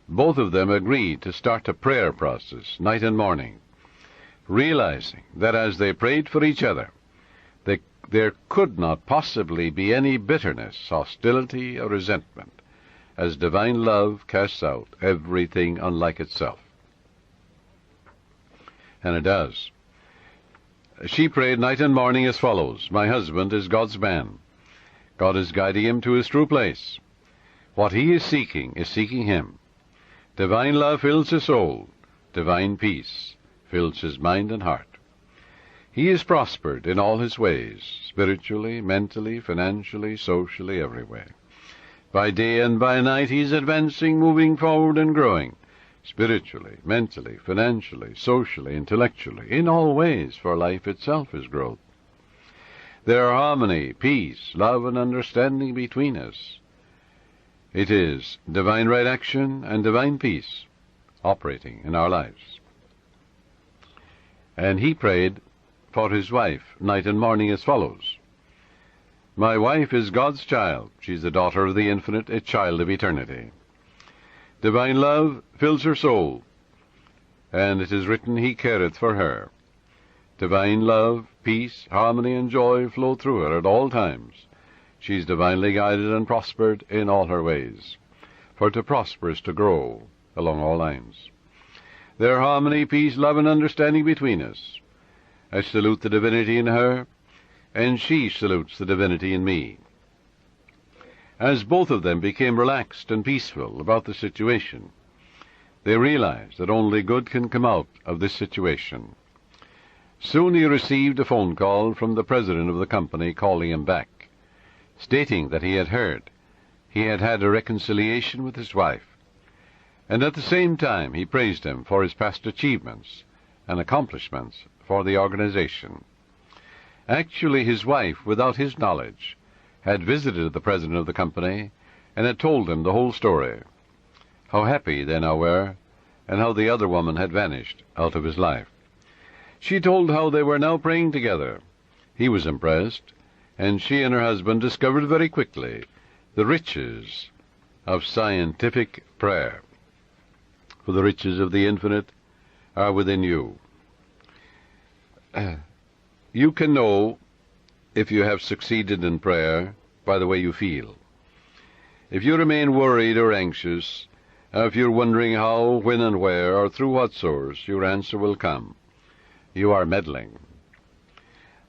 S1: Both of them agreed to start a prayer process, night and morning, realizing that as they prayed for each other, there could not possibly be any bitterness, hostility, or resentment, as divine love casts out everything unlike itself. And it does. She prayed night and morning as follows: "My husband is God's man. God is guiding him to his true place. What he is seeking him. Divine love fills his soul. Divine peace fills his mind and heart. He is prospered in all his ways, spiritually, mentally, financially, socially, every way. By day and by night he is advancing, moving forward and growing, spiritually, mentally, financially, socially, intellectually, in all ways, for life itself is growth. There are harmony, peace, love, and understanding between us. It is divine right action and divine peace operating in our lives." And he prayed for his wife night and morning as follows: "My wife is God's child. She's the daughter of the infinite, a child of eternity. Divine love fills her soul, and it is written, He careth for her. Divine love, peace, harmony, and joy flow through her at all times. She's divinely guided and prospered in all her ways, for to prosper is to grow along all lines. There are harmony, peace, love, and understanding between us. I salute the divinity in her, and she salutes the divinity in me." As both of them became relaxed and peaceful about the situation, they realized that only good can come out of this situation. Soon he received a phone call from the president of the company calling him back, stating that he had heard he had had a reconciliation with his wife, and at the same time he praised him for his past achievements and accomplishments for the organization. Actually, his wife, without his knowledge, had visited the president of the company and had told him the whole story. how happy they now were, and how the other woman had vanished out of his life. She told how they were now praying together. He was impressed, and she and her husband discovered very quickly the riches of scientific prayer. For the riches of the infinite are within you. You can know if you have succeeded in prayer by the way you feel. If you remain worried or anxious, if you're wondering how, when, and where, or through what source your answer will come, you are meddling.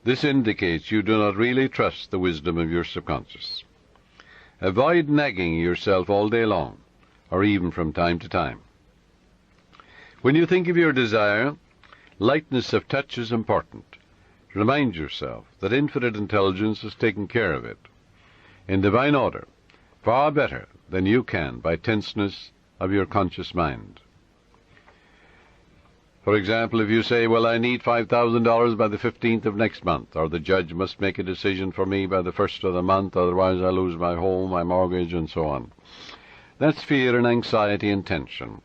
S1: This indicates you do not really trust the wisdom of your subconscious. Avoid nagging yourself all day long, or even from time to time. When you think of your desire, lightness of touch is important. Remind yourself that infinite intelligence has taken care of it, in divine order, far better than you can by tenseness of your conscious mind. For example, if you say, well, I need $5,000 by the 15th of next month, or the judge must make a decision for me by the 1st of the month, otherwise I lose my home, my mortgage, and so on. That's fear and anxiety and tension.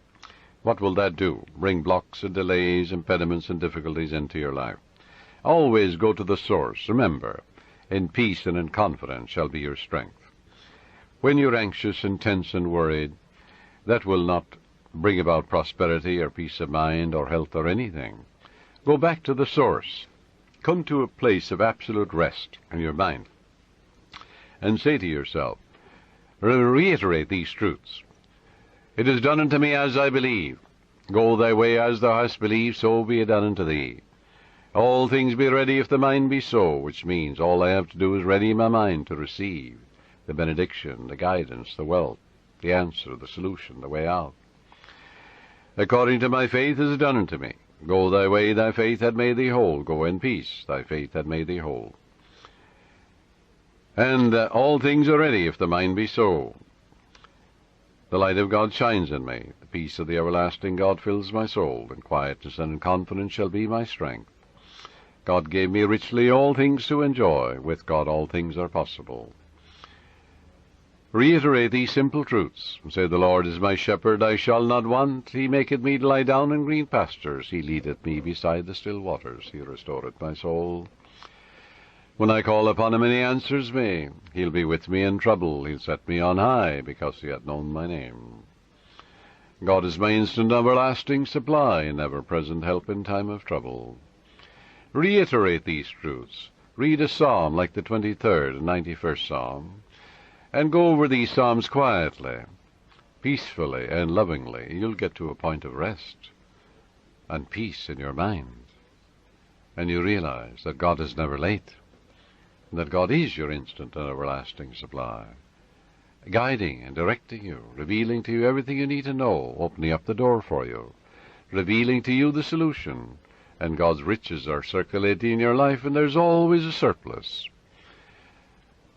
S1: What will that do? Bring blocks and delays, impediments and difficulties into your life. Always go to the source. Remember, in peace and in confidence shall be your strength. When you're anxious and tense and worried, that will not bring about prosperity or peace of mind or health or anything. Go back to the source. Come to a place of absolute rest in your mind and say to yourself, reiterate these truths. It is done unto me as I believe. Go thy way as thou hast believed, so be it done unto thee. All things be ready if the mind be so, which means all I have to do is ready my mind to receive the benediction, the guidance, the wealth, the answer, the solution, the way out. According to my faith is done unto me. Go thy way, thy faith hath made thee whole. Go in peace, thy faith hath made thee whole. And all things are ready if the mind be so. The light of God shines in me. The peace of the everlasting God fills my soul. And quietness and confidence shall be my strength. God gave me richly all things to enjoy. With God all things are possible. Reiterate these simple truths. Say, the Lord is my shepherd, I shall not want. He maketh me to lie down in green pastures. He leadeth me beside the still waters. He restoreth my soul. When I call upon him and he answers me, he'll be with me in trouble. He'll set me on high, because he hath known my name. God is my instant everlasting supply, and ever-present help in time of trouble. Reiterate these truths. Read a psalm like the 23rd and 91st Psalm, and go over these psalms quietly, peacefully, and lovingly. You'll get to a point of rest and peace in your mind, and you realize that God is never late, and that God is your instant and everlasting supply, guiding and directing you, revealing to you everything you need to know, opening up the door for you, revealing to you the solution, and God's riches are circulating in your life, and there's always a surplus.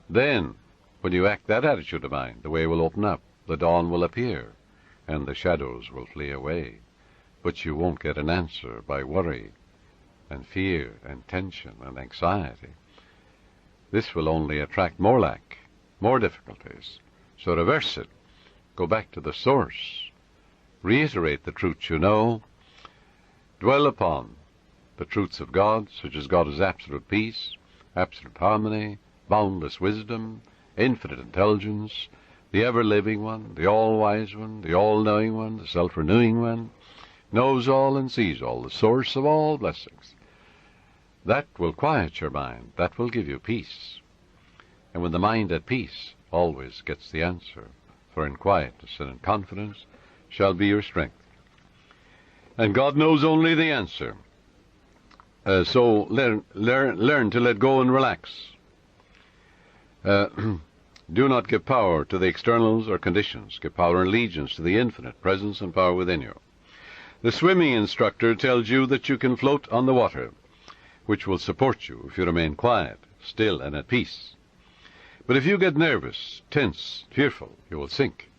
S1: Then, when you act that attitude of mind, the way will open up, the dawn will appear, and the shadows will flee away. But you won't get an answer by worry and fear and tension and anxiety. This will only attract more lack, more difficulties. So reverse it. Go back to the source. Reiterate the truths you know. Dwell upon the truths of God, such as God is absolute peace, absolute harmony, boundless wisdom, infinite intelligence, the ever-living one, the all-wise one, the all-knowing one, the self-renewing one, knows all and sees all, the source of all blessings. That will quiet your mind. That will give you peace. And when the mind at peace always gets the answer, for in quietness and in confidence shall be your strength. And God knows only the answer. So learn to let go and relax. Do not give power to the externals or conditions. Give power and allegiance to the infinite presence and power within you. The swimming instructor tells you that you can float on the water, which will support you if you remain quiet, still, and at peace. But if you get nervous, tense, fearful, you will sink.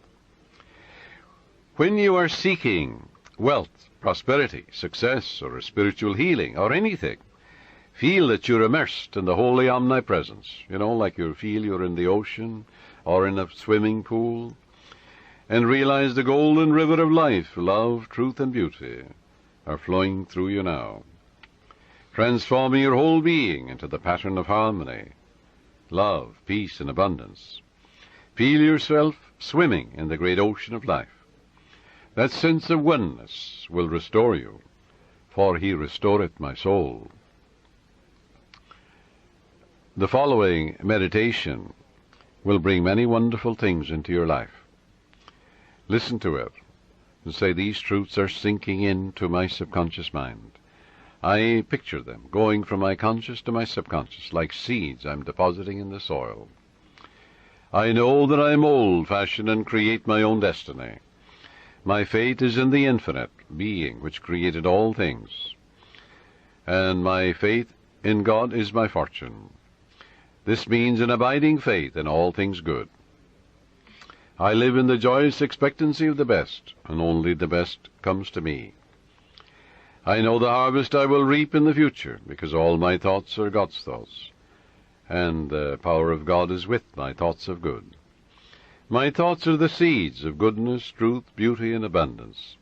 S1: When you are seeking wealth, prosperity, success, or a spiritual healing, or anything, feel that you're immersed in the holy omnipresence. You know, like you feel you're in the ocean or in a swimming pool. and realize the golden river of life, love, truth, and beauty, are flowing through you now, transforming your whole being into the pattern of harmony, love, peace, and abundance. Feel yourself swimming in the great ocean of life. That sense of oneness will restore you, for he restoreth my soul. The following meditation will bring many wonderful things into your life. Listen to it and say, these truths are sinking into my subconscious mind. I picture them going from my conscious to my subconscious, like seeds I'm depositing in the soil. I know that I am old-fashioned and create my own destiny. My fate is in the infinite being which created all things, and my faith in God is my fortune. This means an abiding faith in all things good. I live in the joyous expectancy of the best, and only the best comes to me. I know the harvest I will reap in the future, because all my thoughts are God's thoughts, and the power of God is with my thoughts of good. My thoughts are the seeds of goodness, truth, beauty, and abundance.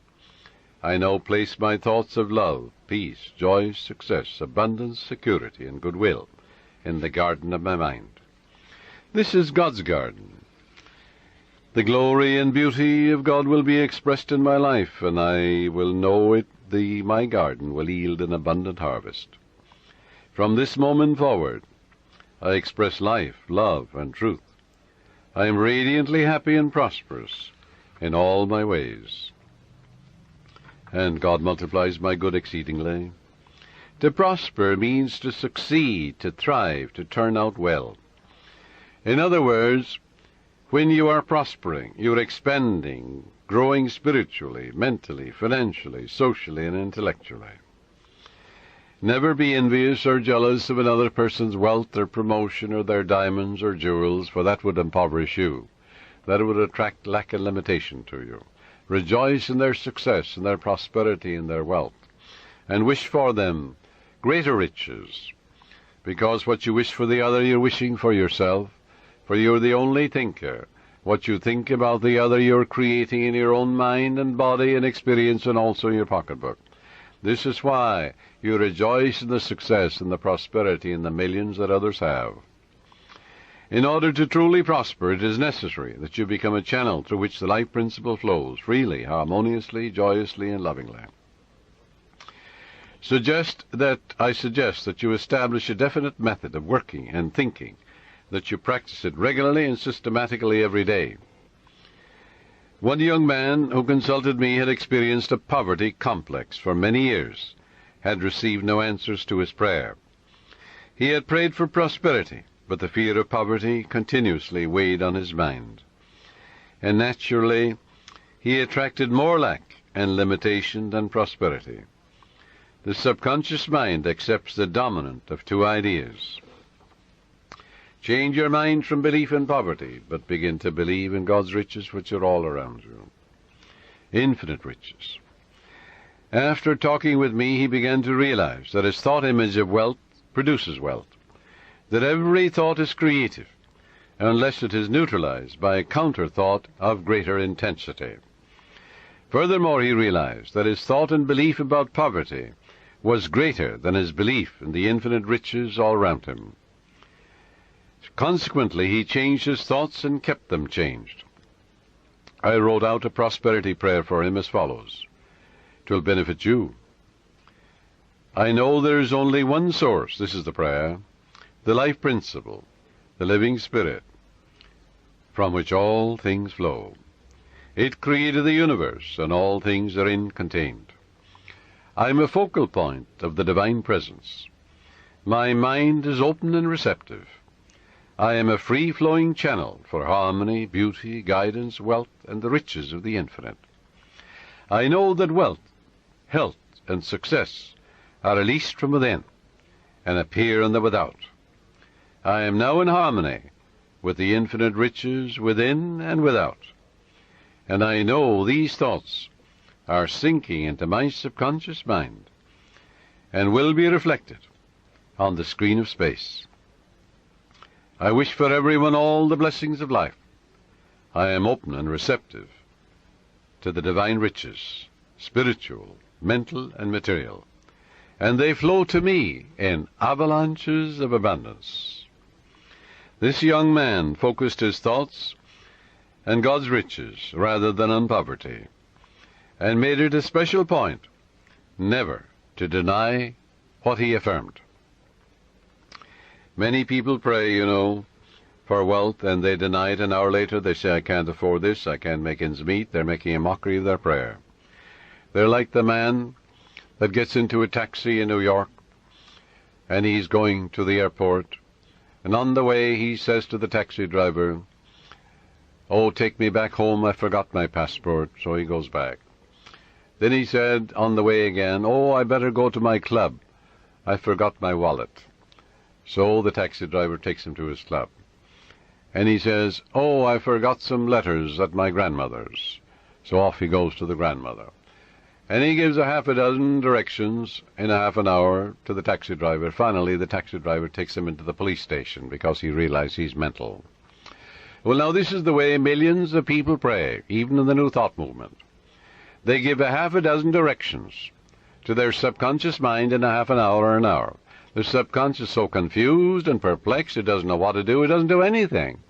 S1: I now place my thoughts of love, peace, joy, success, abundance, security, and goodwill in the garden of my mind. This is God's garden. The glory and beauty of God will be expressed in my life, and I will know it. My garden will yield an abundant harvest. From this moment forward, I express life, love, and truth. I am radiantly happy and prosperous in all my ways, and God multiplies my good exceedingly. To prosper means to succeed, to thrive, to turn out well. In other words, when you are prospering, you are expanding, growing spiritually, mentally, financially, socially, and intellectually. Never be envious or jealous of another person's wealth or promotion or their diamonds or jewels, for that would impoverish you. That would attract lack and limitation to you. Rejoice in their success, in their prosperity, in their wealth, and wish for them greater riches, because what you wish for the other, you're wishing for yourself, for you're the only thinker. What you think about the other, you're creating in your own mind and body and experience, and also in your pocketbook. This is why you rejoice in the success and the prosperity and the millions that others have. In order to truly prosper, it is necessary that you become a channel through which the life principle flows freely, harmoniously, joyously, and lovingly. I suggest that you establish a definite method of working and thinking, that you practice it regularly and systematically every day. One young man who consulted me had experienced a poverty complex for many years, had received no answers to his prayer. He had prayed for prosperity, but the fear of poverty continuously weighed on his mind, and naturally he attracted more lack and limitation than prosperity. The subconscious mind accepts the dominant of two ideas. Change your mind from belief in poverty, but begin to believe in God's riches, which are all around you. Infinite riches. After talking with me, he began to realize that his thought image of wealth produces wealth, that every thought is creative, unless it is neutralized by a counter-thought of greater intensity. Furthermore, he realized that his thought and belief about poverty was greater than his belief in the infinite riches all around him. Consequently, he changed his thoughts and kept them changed. I wrote out a prosperity prayer for him as follows. It will benefit you. I know there is only one source, this is the prayer, the life principle, the living spirit, from which all things flow. It created the universe, and all things therein contained. I am a focal point of the divine presence. My mind is open and receptive. I am a free-flowing channel for harmony, beauty, guidance, wealth, and the riches of the infinite. I know that wealth, health, and success are released from within and appear in the without. I am now in harmony with the infinite riches within and without, and I know these thoughts are sinking into my subconscious mind and will be reflected on the screen of space. I wish for everyone all the blessings of life. I am open and receptive to the divine riches, spiritual, mental, and material, and they flow to me in avalanches of abundance. This young man focused his thoughts on God's riches rather than on poverty, and made it a special point never to deny what he affirmed. Many people pray, for wealth, and they deny it. An hour later they say, I can't afford this, I can't make ends meet. They're making a mockery of their prayer. They're like the man that gets into a taxi in New York, and he's going to the airport, and on the way he says to the taxi driver, oh, take me back home, I forgot my passport. So he goes back. Then he said on the way again, oh, I better go to my club, I forgot my wallet. So the taxi driver takes him to his club. And he says, oh, I forgot some letters at my grandmother's. So off he goes to the grandmother. And he gives a half a dozen directions in a half an hour to the taxi driver. Finally, the taxi driver takes him into the police station because he realizes he's mental. Well, now this is the way millions of people pray, even in the New Thought movement. They give a half a dozen directions to their subconscious mind in a half an hour or an hour. The subconscious is so confused and perplexed, it doesn't know what to do, it doesn't do anything.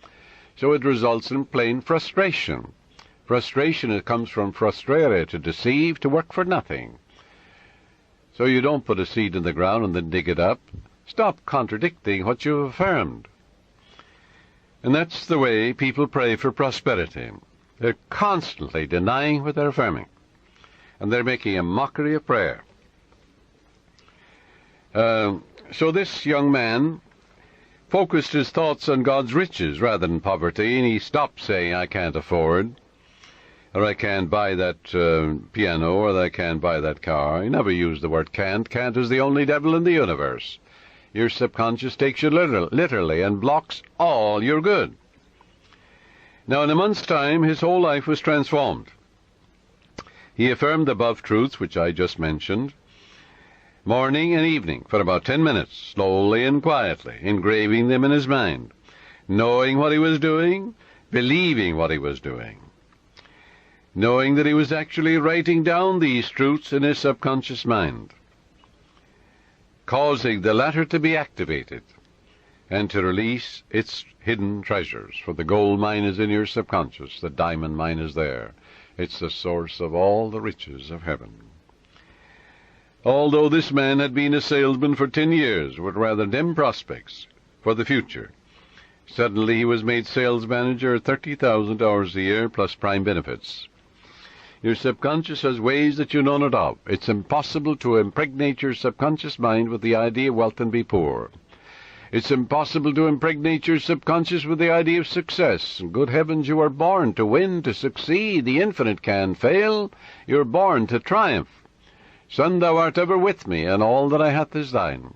S1: So it results in plain frustration. Frustration, it comes from frustrare, to deceive, to work for nothing. So you don't put a seed in the ground and then dig it up. Stop contradicting what you've affirmed. And that's the way people pray for prosperity. They're constantly denying what they're affirming. And they're making a mockery of prayer. So this young man focused his thoughts on God's riches rather than poverty, and he stopped saying, I can't afford, or I can't buy that piano, or I can't buy that car. He never used the word can't. Can't is the only devil in the universe. Your subconscious takes you literally and blocks all your good. Now, in a month's time, his whole life was transformed. He affirmed the above truths, which I just mentioned, morning and evening, for about 10 minutes, slowly and quietly, engraving them in his mind, knowing what he was doing, believing what he was doing, knowing that he was actually writing down these truths in his subconscious mind, causing the latter to be activated and to release its hidden treasures. For the gold mine is in your subconscious, the diamond mine is there. It's the source of all the riches of heaven. Although this man had been a salesman for 10 years with rather dim prospects for the future, suddenly he was made sales manager at $30,000 a year plus prime benefits. Your subconscious has ways that you know not of. It's impossible to impregnate your subconscious mind with the idea of wealth and be poor. It's impossible to impregnate your subconscious with the idea of success. Good heavens, you are born to win, to succeed. The infinite can fail. You're born to triumph. Son, thou art ever with me, and all that I hath is thine.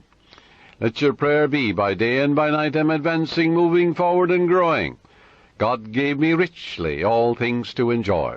S1: Let your prayer be, by day and by night I'm advancing, moving forward and growing. God gave me richly all things to enjoy.